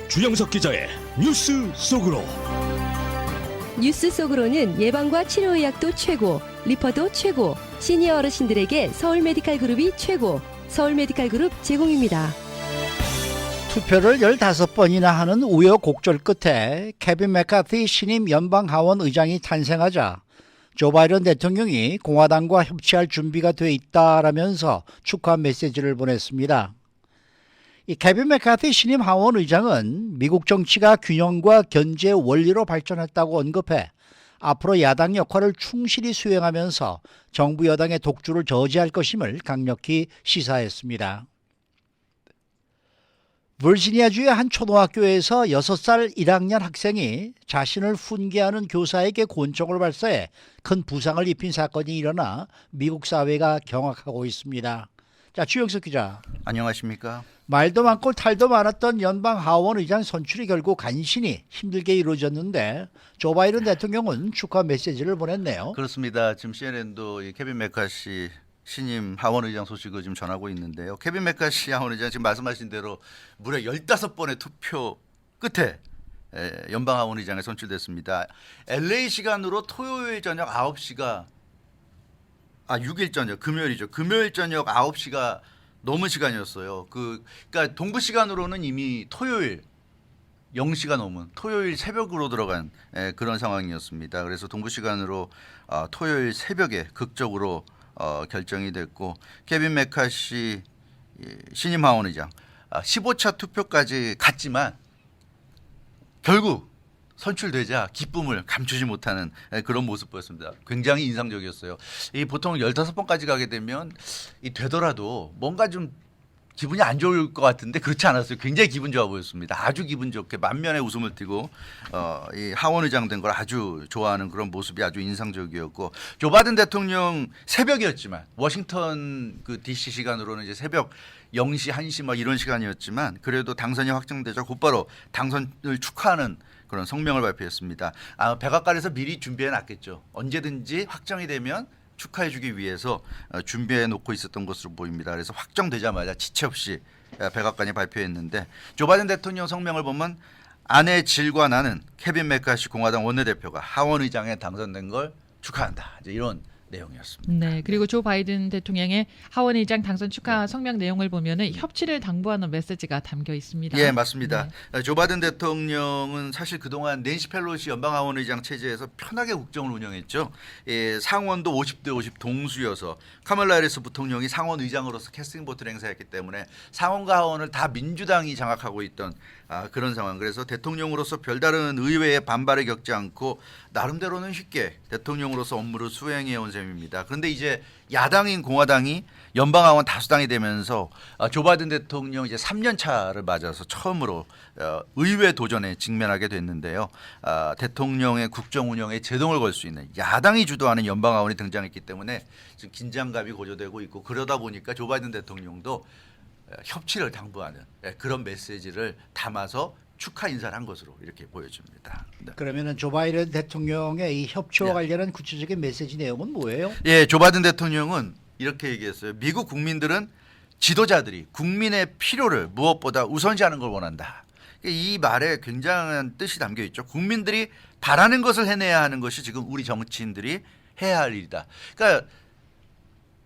주영석 기자의 뉴스 속으로. 뉴스 속으로는 예방과 치료의학도 최고, 리퍼도 최고, 시니어 어르신들에게 서울 메디칼 그룹이 최고, 서울 메디칼 그룹 제공입니다. 투표를 15번이나 하는 우여곡절 끝에 케빈 맥카티 신임 연방하원 의장이 탄생하자 조 바이든 대통령이 공화당과 협치할 준비가 돼 있다라면서 축하 메시지를 보냈습니다. 이 케빈 맥카티 신임 하원 의장은 미국 정치가 균형과 견제의 원리로 발전했다고 언급해 앞으로 야당 역할을 충실히 수행하면서 정부 여당의 독주를 저지할 것임을 강력히 시사했습니다. 버지니아주의 한 초등학교에서 6살 1학년 학생이 자신을 훈계하는 교사에게 권총을 발사해 큰 부상을 입힌 사건이 일어나 미국 사회가 경악하고 있습니다. 자, 주영석 기자. 안녕하십니까? 말도 많고 탈도 많았던 연방 하원 의장 선출이 결국 간신히 힘들게 이루어졌는데 조 바이든 대통령은 축하 메시지를 보냈네요. 그렇습니다. 지금 CNN도 케빈 맥카시 신임 하원 의장 소식을 지금 전하고 있는데요. 케빈 맥카시 하원 의장 지금 말씀하신 대로 무려 15번의 투표 끝에 연방 하원 의장에 선출됐습니다. LA 시간으로 토요일 저녁 9시가 6일 저녁 금요일이죠. 금요일 저녁 9시가 넘은 시간이었어요. 그러니까 동부 시간으로는 이미 토요일 0시가 넘은 토요일 새벽으로 들어간 그런 상황이었습니다. 그래서 동부 시간으로 토요일 새벽에 극적으로 결정이 됐고 케빈 맥카시 신임 하원 의장 15차 투표까지 갔지만 결국 선출되자 기쁨을 감추지 못하는 그런 모습 보였습니다. 굉장히 인상적이었어요. 이 보통 15번까지 가게 되면 되더라도 뭔가 좀 기분이 안 좋을 것 같은데 그렇지 않았어요. 굉장히 기분 좋아 보였습니다. 아주 기분 좋게 만면에 웃음을 띠고 이 하원 의장 된 걸 아주 좋아하는 그런 모습이 아주 인상적이었고 조 바이든 대통령 새벽이었지만 워싱턴 DC 시간으로는 이제 새벽 0시, 1시 막 이런 시간이었지만 그래도 당선이 확정되자 곧바로 당선을 축하하는 그런 성명을 발표했습니다. 백악관에서 미리 준비해 놨겠죠. 언제든지 확정이 되면 축하해 주기 위해서 준비해 놓고 있었던 것으로 보입니다. 그래서 확정되자마자 지체 없이 백악관이 발표했는데 조 바이든 대통령 성명을 보면 아내 질과 나는 케빈 맥카시 공화당 원내대표가 하원 의장에 당선된 걸 축하한다. 이제 이런 내용이었습니다. 네, 그리고 조 바이든 대통령의 하원 의장 당선 축하 성명 내용을 보면은 협치를 당부하는 메시지가 담겨 있습니다. 예, 맞습니다. 조 바이든 대통령은 사실 그동안 낸시 펠로시 연방 하원 의장 체제에서 편하게 국정을 운영했죠. 상원도 50대 50 동수여서 카멀라 해리스 부통령이 상원 의장으로서 캐스팅 보트를 행사했기 때문에 상원과 하원을 다 민주당이 장악하고 있던 그런 상황. 그래서 대통령으로서 별다른 의회의 반발을 겪지 않고 나름대로는 쉽게 대통령으로서 업무를 수행해 온 셈입니다. 그런데 이제 야당인 공화당이 연방하원 다수당이 되면서 조 바이든 대통령 이제 3년 차를 맞아서 처음으로 의회 도전에 직면하게 됐는데요. 대통령의 국정 운영에 제동을 걸 수 있는 야당이 주도하는 연방하원이 등장했기 때문에 지금 긴장감이 고조되고 있고 그러다 보니까 조 바이든 대통령도 협치를 당부하는 그런 메시지를 담아서 축하 인사를 한 것으로 이렇게 보여집니다. 네. 그러면은 조 바이든 대통령의 이 협치와 관련한 구체적인 메시지 내용은 뭐예요? 예, 조 바이든 대통령은 이렇게 얘기했어요. 미국 국민들은 지도자들이 국민의 필요를 무엇보다 우선시하는 걸 원한다. 이 말에 굉장한 뜻이 담겨 있죠. 국민들이 바라는 것을 해내야 하는 것이 지금 우리 정치인들이 해야 할 일이다. 그러니까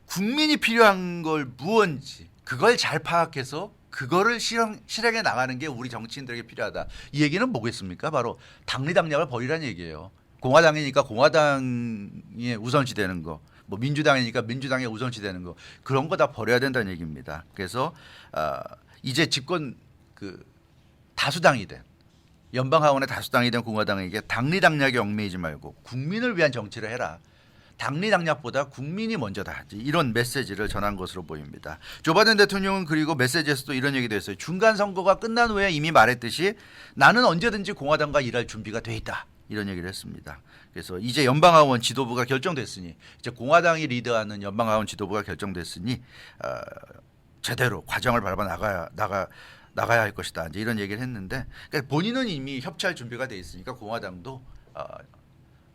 국민이 필요한 걸 무언지 그걸 잘 파악해서 그거를 실행해 나가는 게 우리 정치인들에게 필요하다. 이 얘기는 뭐겠습니까? 바로 당리당략을 버리라는 얘기예요. 공화당이니까 공화당이 우선시되는 거, 뭐 민주당이니까 민주당이 우선시되는 거 그런 거 다 버려야 된다는 얘기입니다. 그래서 이제 집권 다수당이 된 연방 하원의 다수당이 된 공화당에게 당리당략에 얽매이지 말고 국민을 위한 정치를 해라. 당리당략보다 국민이 먼저다. 이런 메시지를 전한 것으로 보입니다. 조 바이든 대통령은 그리고 메시지에서도 이런 얘기도 했어요. 중간 선거가 끝난 후에 이미 말했듯이 나는 언제든지 공화당과 일할 준비가 돼 있다. 이런 얘기를 했습니다. 그래서 이제 연방하원 지도부가 결정됐으니 이제 공화당이 리드하는 연방하원 지도부가 결정됐으니 제대로 과정을 밟아 나가야 할 것이다. 이제 이런 얘기를 했는데 그러니까 본인은 이미 협치할 준비가 돼 있으니까 공화당도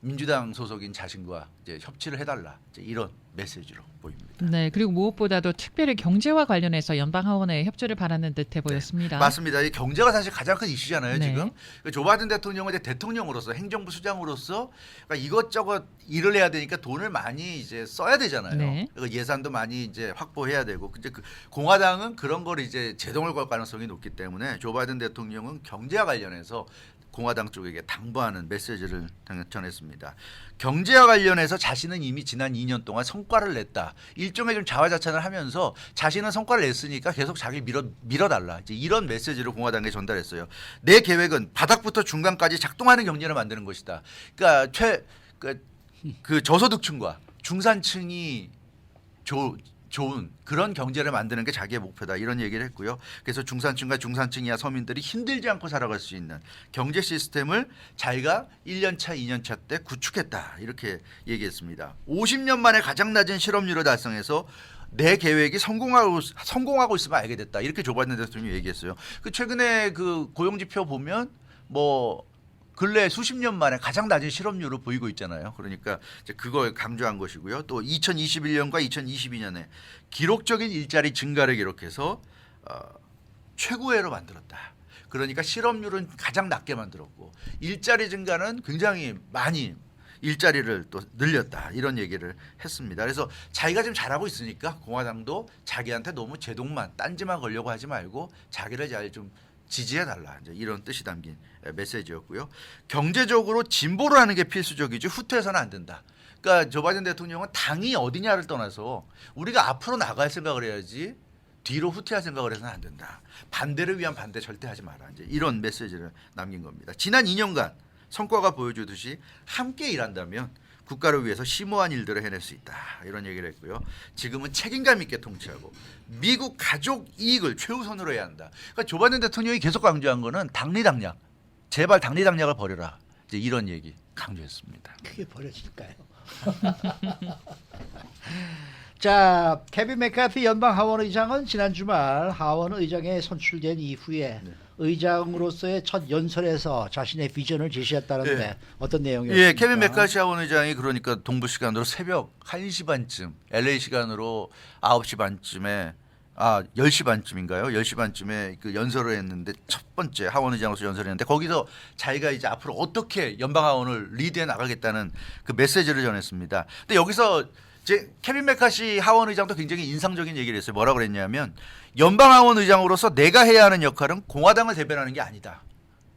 민주당 소속인 자신과 이제 협치를 해달라 이제 이런 메시지로 보입니다. 네, 그리고 무엇보다도 특별히 경제와 관련해서 연방 하원에 협조를 바라는 듯해 보였습니다. 맞습니다. 이 경제가 사실 가장 큰 이슈잖아요. 네. 지금 조 바이든 대통령은 이제 대통령으로서 행정부 수장으로서 그러니까 이것저것 일을 해야 되니까 돈을 많이 이제 써야 되잖아요. 네. 그러니까 예산도 많이 이제 확보해야 되고 이제 그 공화당은 그런 걸 이제 제동을 걸 가능성이 높기 때문에 조 바이든 대통령은 경제와 관련해서 공화당 쪽에게 당부하는 메시지를 전했습니다. 경제와 관련해서 자신은 이미 지난 2년 동안 성과를 냈다. 일종의 좀 자화자찬을 하면서 자신은 성과를 냈으니까 계속 자기 밀어달라. 이제 이런 메시지를 공화당에 전달했어요. 내 계획은 바닥부터 중간까지 작동하는 경제를 만드는 것이다. 그러니까 그 저소득층과 중산층이 좋은 그런 경제를 만드는 게 자기의 목표다 이런 얘기를 했고요. 그래서 중산층과 중산층 이하 서민들이 힘들지 않고 살아갈 수 있는 경제 시스템을 자기가 1년차 2년차 때 구축했다 이렇게 얘기했습니다. 50년 만에 가장 낮은 실업률을 달성해서 내 계획이 성공하고 있으면 알게 됐다 이렇게 조 바이든 대통령이 얘기했어요. 그 최근에 그 고용지표 보면 뭐 근래 수십 년 만에 가장 낮은 실업률을 보이고 있잖아요. 그러니까 이제 그걸 강조한 것이고요. 또 2021년과 2022년에 기록적인 일자리 증가를 기록해서 최고회로 만들었다. 그러니까 실업률은 가장 낮게 만들었고 일자리 증가는 굉장히 많이 일자리를 또 늘렸다 이런 얘기를 했습니다. 그래서 자기가 지금 잘하고 있으니까 공화당도 자기한테 너무 제동만 딴지만 걸려고 하지 말고 자기를 잘 좀 지지해달라 이제 이런 뜻이 담긴 메시지였고요. 경제적으로 진보를 하는 게 필수적이지 후퇴해서는 안 된다. 그러니까 조 바이든 대통령은 당이 어디냐를 떠나서 우리가 앞으로 나갈 생각을 해야지 뒤로 후퇴할 생각을 해서는 안 된다. 반대를 위한 반대 절대 하지 마라. 이제 이런 메시지를 남긴 겁니다. 지난 2년간 성과가 보여주듯이 함께 일한다면 국가를 위해서 심오한 일들을 해낼 수 있다. 이런 얘기를 했고요. 지금은 책임감 있게 통치하고 미국 가족 이익을 최우선으로 해야 한다. 그러니까 조 바이든 대통령이 계속 강조한 거는 당리당략. 제발 당리당략을 버려라. 이제 이런 얘기 강조했습니다. 그게 버려질까요? 자, 케빈 맥카티 연방 하원 의장은 지난 주말 하원 의장에 선출된 이후에 의장으로서의 첫 연설에서 자신의 비전을 제시했다는데 네. 어떤 내용이었습니까? 예, 케빈 맥카시 하원 의장이 그러니까 동부 시간으로 새벽 1시 반쯤, LA 시간으로 9시 반쯤에 10시 반쯤인가요? 10시 반쯤에 그 연설을 했는데 첫 번째 하원 의장으로서 연설을 했는데 거기서 자기가 이제 앞으로 어떻게 연방 하원을 리드해 나가겠다는 그 메시지를 전했습니다. 근데 여기서 이제 케빈 맥카시 하원 의장도 굉장히 인상적인 얘기를 했어요. 뭐라고 그랬냐면 연방 하원 의장으로서 내가 해야 하는 역할은 공화당을 대변하는 게 아니다.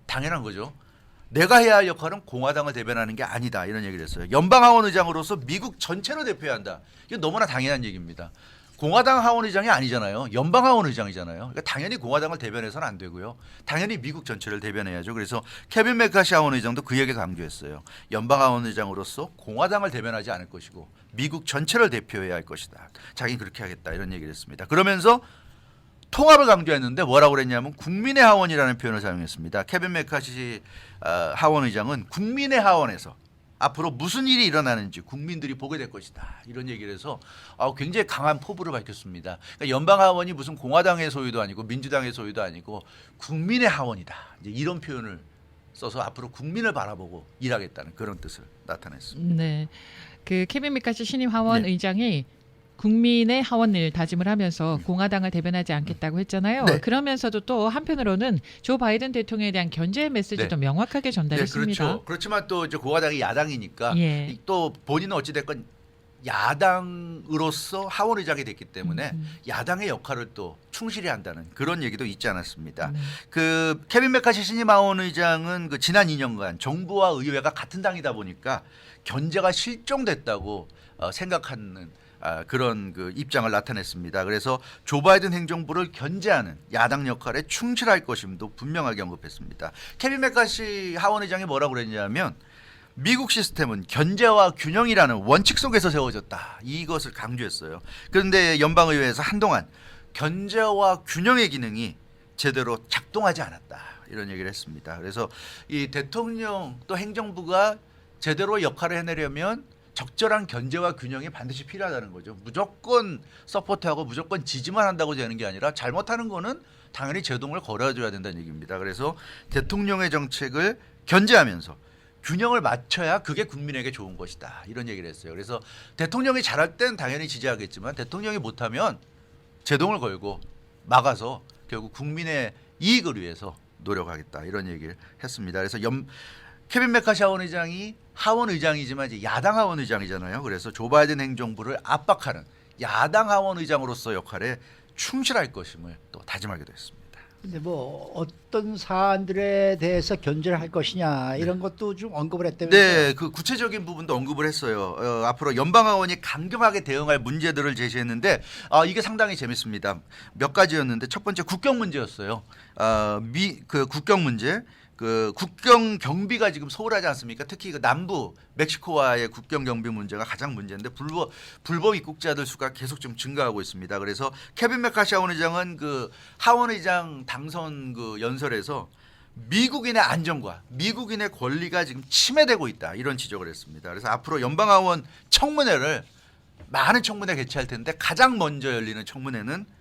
당연한 거죠. 내가 해야 할 역할은 공화당을 대변하는 게 아니다. 이런 얘기를 했어요. 연방 하원 의장으로서 미국 전체를 대표해야 한다. 이건 너무나 당연한 얘기입니다. 공화당 하원 의장이 아니잖아요. 연방 하원 의장이잖아요. 그러니까 당연히 공화당을 대변해서는 안 되고요. 당연히 미국 전체를 대변해야죠. 그래서 케빈 맥카시 하원 의장도 그 얘기 강조했어요. 연방 하원 의장으로서 공화당을 대변하지 않을 것이고 미국 전체를 대표해야 할 것이다. 자기는 그렇게 하겠다. 이런 얘기를 했습니다. 그러면서 통합을 강조했는데 뭐라고 그랬냐면 국민의 하원이라는 표현을 사용했습니다. 케빈 맥카시 하원 의장은 국민의 하원에서 앞으로 무슨 일이 일어나는지 국민들이 보게 될 것이다. 이런 얘기를 해서 굉장히 강한 포부를 밝혔습니다. 그러니까 연방 하원이 무슨 공화당의 소유도 아니고 민주당의 소유도 아니고 국민의 하원이다. 이제 이런 표현을 써서 앞으로 국민을 바라보고 일하겠다는 그런 뜻을 나타냈습니다. 네, 그 케빈 맥카시 신임 하원 네. 의장이 국민의 하원을 다짐을 하면서 공화당을 대변하지 않겠다고 했잖아요. 네. 그러면서도 또 한편으로는 조 바이든 대통령에 대한 견제 메시지도 네. 명확하게 전달했습니다. 그렇죠. 그렇지만 또 이제 공화당이 야당이니까 예. 또 본인은 어찌 됐건 야당으로서 하원 의장이 됐기 때문에 야당의 역할을 또 충실히 한다는 그런 얘기도 있지 않았습니다. 네. 그 케빈 맥카시 신임 하원 의장은 그 지난 2년간 정부와 의회가 같은 당이다 보니까 견제가 실종됐다고 생각하는 그런 그 입장을 나타냈습니다. 그래서 조 바이든 행정부를 견제하는 야당 역할에 충실할 것임도 분명하게 언급했습니다. 케빈 맥카시 하원 의장이 뭐라고 그랬냐면 미국 시스템은 견제와 균형이라는 원칙 속에서 세워졌다. 이것을 강조했어요. 그런데 연방의회에서 한동안 견제와 균형의 기능이 제대로 작동하지 않았다. 이런 얘기를 했습니다. 그래서 이 대통령 또 행정부가 제대로 역할을 해내려면 적절한 견제와 균형이 반드시 필요하다는 거죠. 무조건 서포트하고 무조건 지지만 한다고 되는 게 아니라 잘못하는 거는 당연히 제동을 걸어줘야 된다는 얘기입니다. 그래서 대통령의 정책을 견제하면서 균형을 맞춰야 그게 국민에게 좋은 것이다. 이런 얘기를 했어요. 그래서 대통령이 잘할 땐 당연히 지지하겠지만 대통령이 못하면 제동을 걸고 막아서 결국 국민의 이익을 위해서 노력하겠다. 이런 얘기를 했습니다. 그래서 케빈 메카시 하원 의장이 하원 의장이지만 이제 야당 하원 의장이잖아요. 그래서 조 바이든 행정부를 압박하는 야당 하원 의장으로서 역할에 충실할 것임을 또 다짐하기도 했습니다. 근데 뭐 어떤 사안들에 대해서 견제를 할 것이냐 이런 것도 좀 언급을 했다면서요. 네, 그 구체적인 부분도 언급을 했어요. 앞으로 연방하원이 강경하게 대응할 문제들을 제시했는데 이게 상당히 재밌습니다. 몇 가지였는데 첫 번째 국경 문제였어요. 그 국경 문제. 그 국경 경비가 지금 소홀하지 않습니까? 특히 그 남부 멕시코와의 국경 경비 문제가 가장 문제인데 불법 입국자들 수가 계속 좀 증가하고 있습니다. 그래서 케빈 메카시 하원 의장은 그 하원 의장 당선 그 연설에서 미국인의 안전과 미국인의 권리가 지금 침해되고 있다 이런 지적을 했습니다. 그래서 앞으로 연방하원 청문회를 많은 청문회 개최할 텐데 가장 먼저 열리는 청문회는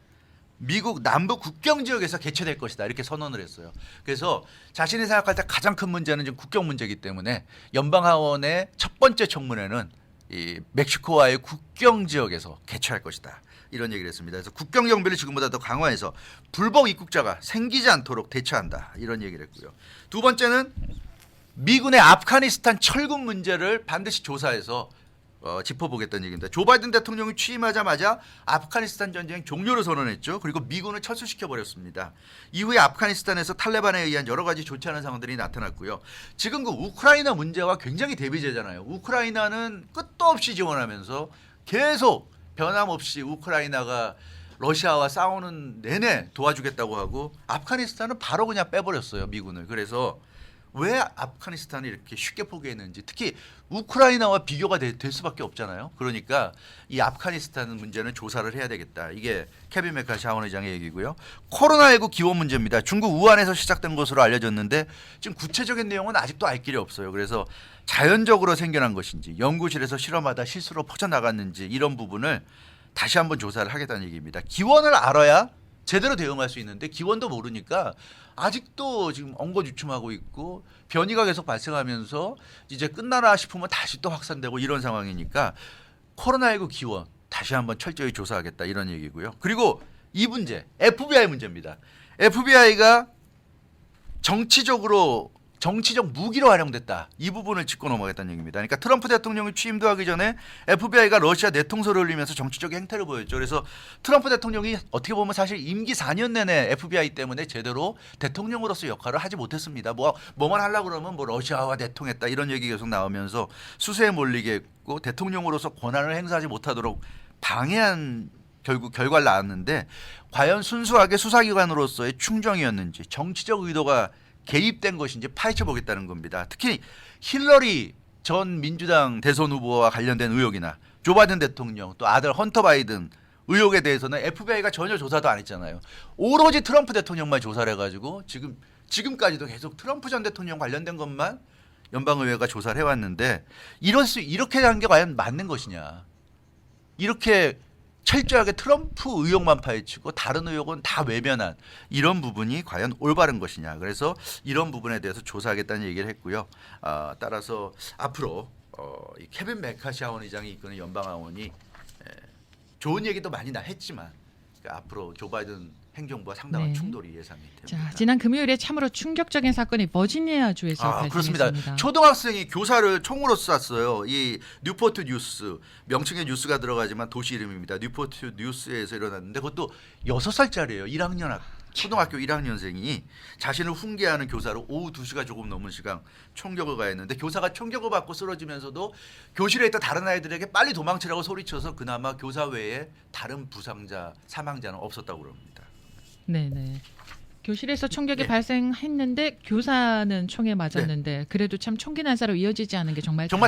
미국 남부 국경 지역에서 개최될 것이다 이렇게 선언을 했어요. 그래서 자신이 생각할 때 가장 큰 문제는 지금 국경 문제이기 때문에 연방하원의 첫 번째 청문회는 이 멕시코와의 국경 지역에서 개최할 것이다 이런 얘기를 했습니다. 그래서 국경 경비를 지금보다 더 강화해서 불법 입국자가 생기지 않도록 대처한다 이런 얘기를 했고요. 두 번째는 미군의 아프가니스탄 철군 문제를 반드시 조사해서 짚어보겠다는 얘기입니다. 조 바이든 대통령이 취임하자마자 아프가니스탄 전쟁 종료를 선언했죠. 그리고 미군을 철수시켜버렸습니다. 이후에 아프가니스탄에서 탈레반에 의한 여러 가지 좋지 않은 상황들이 나타났고요. 지금 그 우크라이나 문제와 굉장히 대비제잖아요. 우크라이나는 끝도 없이 지원하면서 계속 변함없이 우크라이나가 러시아와 싸우는 내내 도와주겠다고 하고 아프가니스탄은 바로 그냥 빼버렸어요. 미군을. 그래서 왜 아프가니스탄을 이렇게 쉽게 포기했는지 특히 우크라이나와 비교가 될 수밖에 없잖아요. 그러니까 이 아프가니스탄 문제는 조사를 해야 되겠다. 이게 케빈 메카시 하원 의장의 얘기고요. 코로나19 기원 문제입니다. 중국 우한에서 시작된 것으로 알려졌는데 지금 구체적인 내용은 아직도 알 길이 없어요. 그래서 자연적으로 생겨난 것인지 연구실에서 실험하다 실수로 퍼져나갔는지 이런 부분을 다시 한번 조사를 하겠다는 얘기입니다. 기원을 알아야 제대로 대응할 수 있는데 기원도 모르니까 아직도 지금 엉거주춤하고 있고 변이가 계속 발생하면서 이제 끝나나 싶으면 다시 또 확산되고 이런 상황이니까 코로나19 기원 다시 한번 철저히 조사하겠다 이런 얘기고요. 그리고 이 문제 FBI 문제입니다. FBI가 정치적 무기로 활용됐다. 이 부분을 짚고 넘어가겠다는 얘기입니다. 그러니까 트럼프 대통령이 취임도 하기 전에 FBI가 러시아 내통서를 올리면서 정치적 행태를 보였죠. 그래서 트럼프 대통령이 어떻게 보면 사실 임기 4년 내내 FBI 때문에 제대로 대통령으로서 역할을 하지 못했습니다. 뭐만 하려고 그러면 뭐 러시아와 내통했다 이런 얘기 계속 나오면서 수세에 몰리겠고 대통령으로서 권한을 행사하지 못하도록 방해한 결국 결과를 낳았는데 과연 순수하게 수사기관으로서의 충정이었는지 정치적 의도가 개입된 것인지 파헤쳐 보겠다는 겁니다. 특히 힐러리 전 민주당 대선 후보와 관련된 의혹이나 조 바이든 대통령 또 아들 헌터 바이든 의혹에 대해서는 FBI가 전혀 조사도 안 했잖아요. 오로지 트럼프 대통령만 조사를 해가지고 지금까지도 계속 트럼프 전 대통령 관련된 것만 연방의회가 조사를 해왔는데 이렇게 한 게 과연 맞는 것이냐. 이렇게 철저하게 트럼프 의혹만 파헤치고 다른 의혹은 다 외면한 이런 부분이 과연 올바른 것이냐. 그래서 이런 부분에 대해서 조사하겠다는 얘기를 했고요. 따라서 앞으로 이 케빈 메카시 하원 의장이 이끄는 연방하원이 좋은 얘기도 많이 했지만 그러니까 앞으로 조 바이든 행정부와 상당한 네. 충돌이 예상이 됩니다. 자, 지난 금요일에 참으로 충격적인 사건이 버지니아주에서 발생했습니다. 그렇습니다. 초등학생이 교사를 총으로 쐈어요. 이 뉴포트 뉴스 명칭에 뉴스가 들어가지만 도시 이름입니다. 뉴포트 뉴스에서 일어났는데 그것도 6살짜리예요. 1학년 초등학교 1학년생이 자신을 훈계하는 교사로 오후 2시가 조금 넘은 시간 총격을 가했는데 교사가 총격을 받고 쓰러지면서도 교실에 있던 다른 아이들에게 빨리 도망치라고 소리쳐서 그나마 교사 외에 다른 부상자 사망자는 없었다고 그럽니다. 네네. 교실에서 총격이 네. 발생했는데 교사는 총에 맞았는데 그래도 참 총기 난사로 이어지지 않은 게 정말 그나마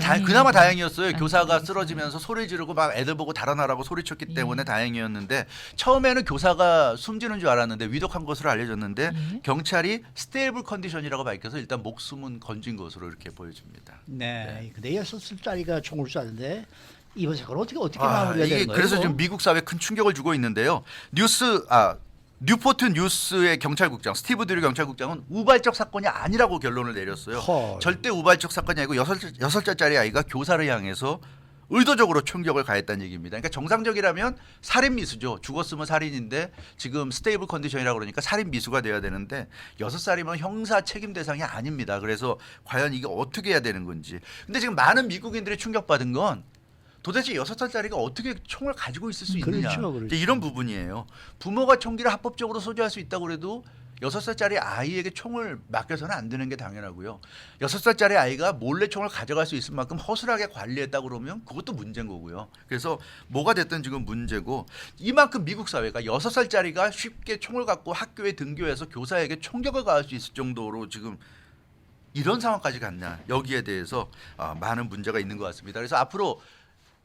다행이었어요. 다행인 교사가 상황이었습니다. 쓰러지면서 소리 지르고 막 애들 보고 달아나라고 소리쳤기 때문에 다행이었는데 처음에는 교사가 숨지는 줄 알았는데 위독한 것으로 알려졌는데 예. 경찰이 스테이블 컨디션이라고 밝혀서 일단 목숨은 건진 것으로 이렇게 보여집니다. 네. 근데 6살짜리가 총을 쐈는데 이번 사건 어떻게 마무리가 이게 되는 거예요? 그래서 지금 미국 사회에 큰 충격을 주고 있는데요. 뉴포트 뉴스의 경찰국장 스티브 드류 경찰국장은 우발적 사건이 아니라고 결론을 내렸어요. 헐. 절대 우발적 사건이 아니고 6살짜리 아이가 교사를 향해서 의도적으로 총격을 가했다는 얘기입니다. 그러니까 정상적이라면 살인 미수죠. 죽었으면 살인인데 지금 스테이블 컨디션이라고 그러니까 살인 미수가 돼야 되는데 6살이면 형사 책임 대상이 아닙니다. 그래서 과연 이게 어떻게 해야 되는 건지. 근데 지금 많은 미국인들이 충격받은 건 도대체 6살짜리가 어떻게 총을 가지고 있을 수 있느냐. 그렇죠. 이제 이런 부분이에요. 부모가 총기를 합법적으로 소지할 수 있다고 그래도 6살짜리 아이에게 총을 맡겨서는 안 되는 게 당연하고요. 6살짜리 아이가 몰래 총을 가져갈 수 있을 만큼 허술하게 관리했다고 그러면 그것도 문제인 거고요. 그래서 뭐가 됐든 지금 문제고 이만큼 미국 사회가 6살짜리가 쉽게 총을 갖고 학교에 등교해서 교사에게 총격을 가할 수 있을 정도로 지금 이런 상황까지 갔냐. 여기에 대해서 많은 문제가 있는 것 같습니다. 그래서 앞으로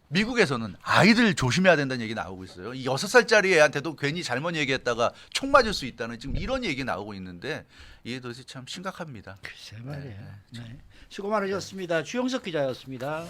미국에서는 아이들 조심해야 된다는 얘기 나오고 있어요. 이 6살짜리 애한테도 괜히 잘못 얘기했다가 총 맞을 수 있다는 지금 이런 얘기 나오고 있는데 이게 도대체 참 심각합니다. 글쎄 말이에요. 네. 수고 많으셨습니다. 주영석 기자였습니다.